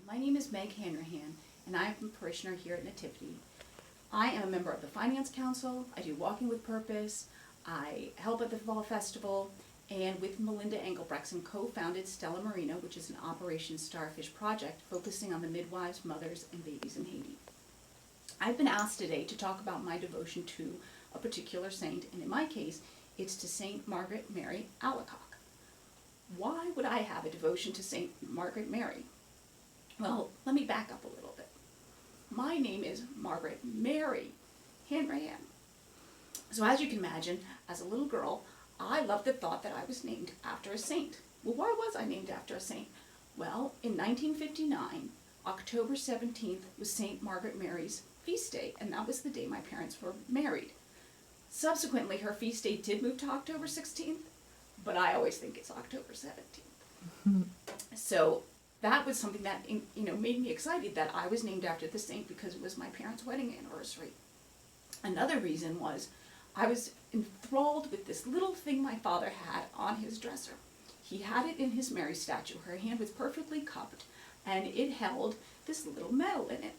My name is Meg Hanrahan, and I am a parishioner here at Nativity. I am a member of the Finance Council, I do Walking with Purpose, I help at the Fall Festival, and with Melinda Engelbrechtson co-founded Stella Marina, which is an Operation Starfish project focusing on the midwives, mothers, and babies in Haiti. I've been asked today to talk about my devotion to a particular saint, and in my case, it's to Saint Margaret Mary Alacoque. Why would I have a devotion to Saint Margaret Mary? Well, let me back up a little bit. My name is Margaret Mary Hanrahan. So as you can imagine, as a little girl, I loved the thought that I was named after a saint. Well, why was I named after a saint? Well, in 1959, October 17th was Saint Margaret Mary's feast day, and that was the day my parents were married. Subsequently, her feast day did move to October 16th, but I always think it's October 17th. So that was something that made me excited that I was named after the saint because it was my parents' wedding anniversary. Another reason was I was enthralled with this little thing my father had on his dresser. He had it in his Mary statue. Her hand was perfectly cupped, and it held this little medal in it.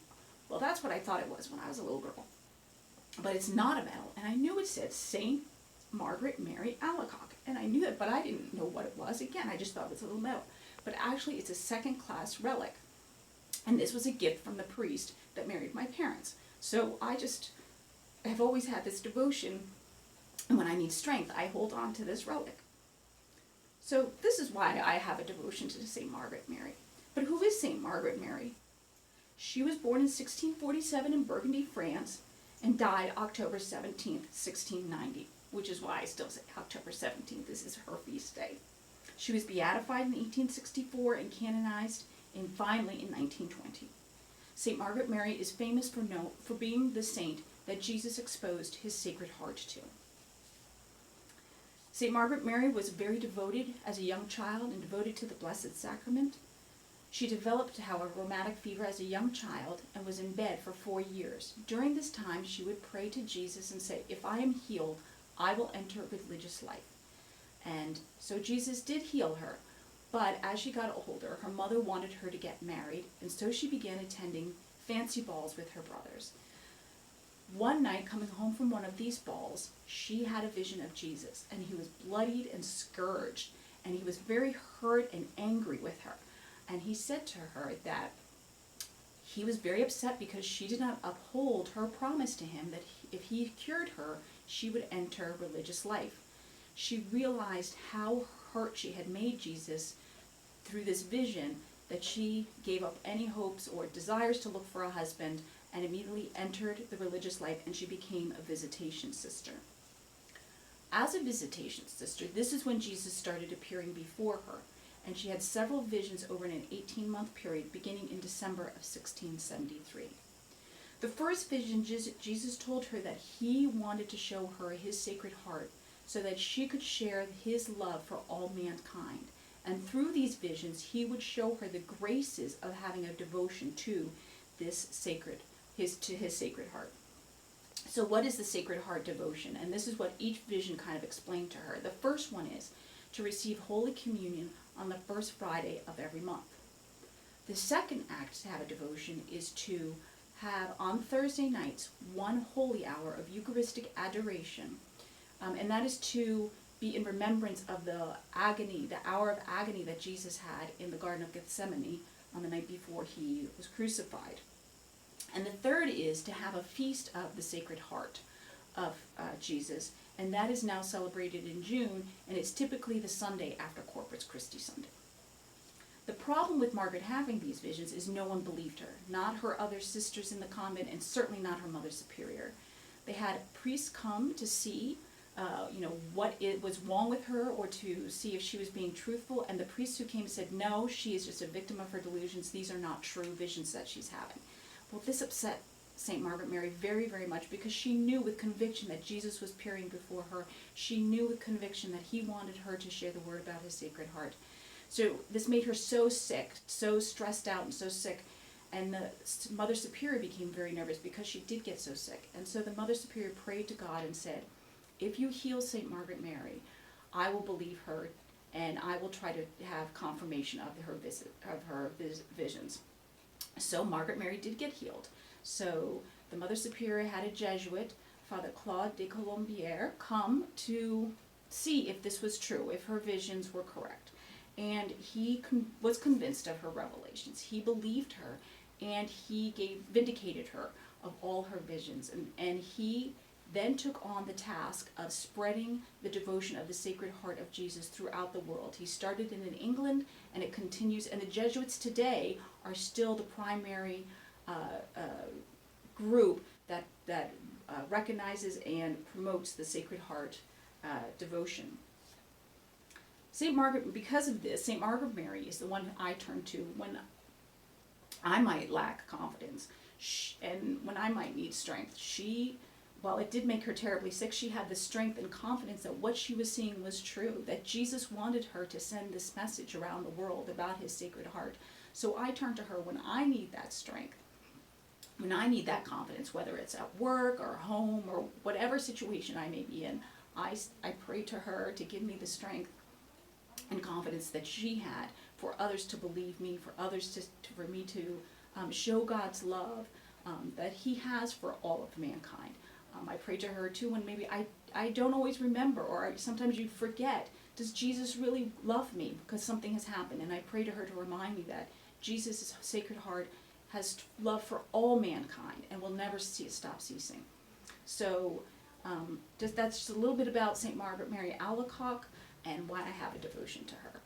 Well, that's what I thought it was when I was a little girl. But it's not a medal, and I knew it said Saint Margaret Mary Alacoque, and I knew that, but I didn't know what it was. Again, I just thought it was a little medal. But actually, it's a second-class relic, and this was a gift from the priest that married my parents. So I have always had this devotion, and when I need strength, I hold on to this relic. So this is why I have a devotion to St. Margaret Mary. But who is St. Margaret Mary? She was born in 1647 in Burgundy, France, and died October 17th, 1690, which is why I still say October 17th. This is her feast day. She was beatified in 1864 and canonized finally in 1920. St. Margaret Mary is famous for being the saint that Jesus exposed his Sacred Heart to. St. Margaret Mary was very devoted as a young child and devoted to the Blessed Sacrament. She developed, however, rheumatic fever as a young child and was in bed for 4 years. During this time, she would pray to Jesus and say, "If I am healed, I will enter religious life." And so Jesus did heal her, but as she got older, her mother wanted her to get married, and so she began attending fancy balls with her brothers. One night, coming home from one of these balls, she had a vision of Jesus, and he was bloodied and scourged, and he was very hurt and angry with her. And he said to her that he was very upset because she did not uphold her promise to him that if he cured her, she would enter religious life. She realized how hurt she had made Jesus through this vision that she gave up any hopes or desires to look for a husband and immediately entered the religious life, and she became a visitation sister. As a visitation sister, this is when Jesus started appearing before her, and she had several visions over an 18-month period beginning in December of 1673. The first vision, Jesus told her that he wanted to show her his Sacred Heart so that she could share his love for all mankind. And through these visions, he would show her the graces of having a devotion to his Sacred Heart. So what is the Sacred Heart devotion? And this is what each vision kind of explained to her. The first one is to receive Holy Communion on the first Friday of every month. The second act to have a devotion is to have on Thursday nights 1 holy hour of Eucharistic Adoration, and that is to be in remembrance of the hour of agony that Jesus had in the Garden of Gethsemane on the night before he was crucified. And the third is to have a feast of the Sacred Heart of Jesus, and that is now celebrated in June, and it's typically the Sunday after Corpus Christi Sunday. The problem with Margaret having these visions is no one believed her, not her other sisters in the convent, and certainly not her Mother Superior. They had priests come to see what it was wrong with her or to see if she was being truthful, and the priests who came said, no, she is just a victim of her delusions. These are not true visions that she's having. Well, this upset St. Margaret Mary very, very much because she knew with conviction that Jesus was appearing before her. She knew with conviction that he wanted her to share the word about his Sacred Heart. So this made her so sick, so stressed out and so sick. And the Mother Superior became very nervous because she did get so sick. And so the Mother Superior prayed to God and said, if you heal St. Margaret Mary, I will believe her and I will try to have confirmation of her visions. So Margaret Mary did get healed. So the Mother Superior had a Jesuit, Father Claude de Colombière, come to see if this was true, if her visions were correct. And he was convinced of her revelations. He believed her, and he vindicated her of all her visions. And he then took on the task of spreading the devotion of the Sacred Heart of Jesus throughout the world. He started in England, and it continues, and the Jesuits today are still the primary group that recognizes and promotes the Sacred Heart devotion. St. Margaret, because of this, St. Margaret Mary is the one I turn to when I might lack confidence and when I might need strength. While it did make her terribly sick, she had the strength and confidence that what she was seeing was true, that Jesus wanted her to send this message around the world about his Sacred Heart. So I turn to her when I need that strength, when I need that confidence, whether it's at work or home or whatever situation I may be in. I pray to her to give me the strength and confidence that she had for others to believe me, for others for me to show God's love that he has for all of mankind. I pray to her too when maybe I don't always remember, or sometimes you forget, does Jesus really love me because something has happened? And I pray to her to remind me that Jesus' Sacred Heart has love for all mankind and will never stop ceasing. So that's just a little bit about St. Margaret Mary Alacoque and why I have a devotion to her.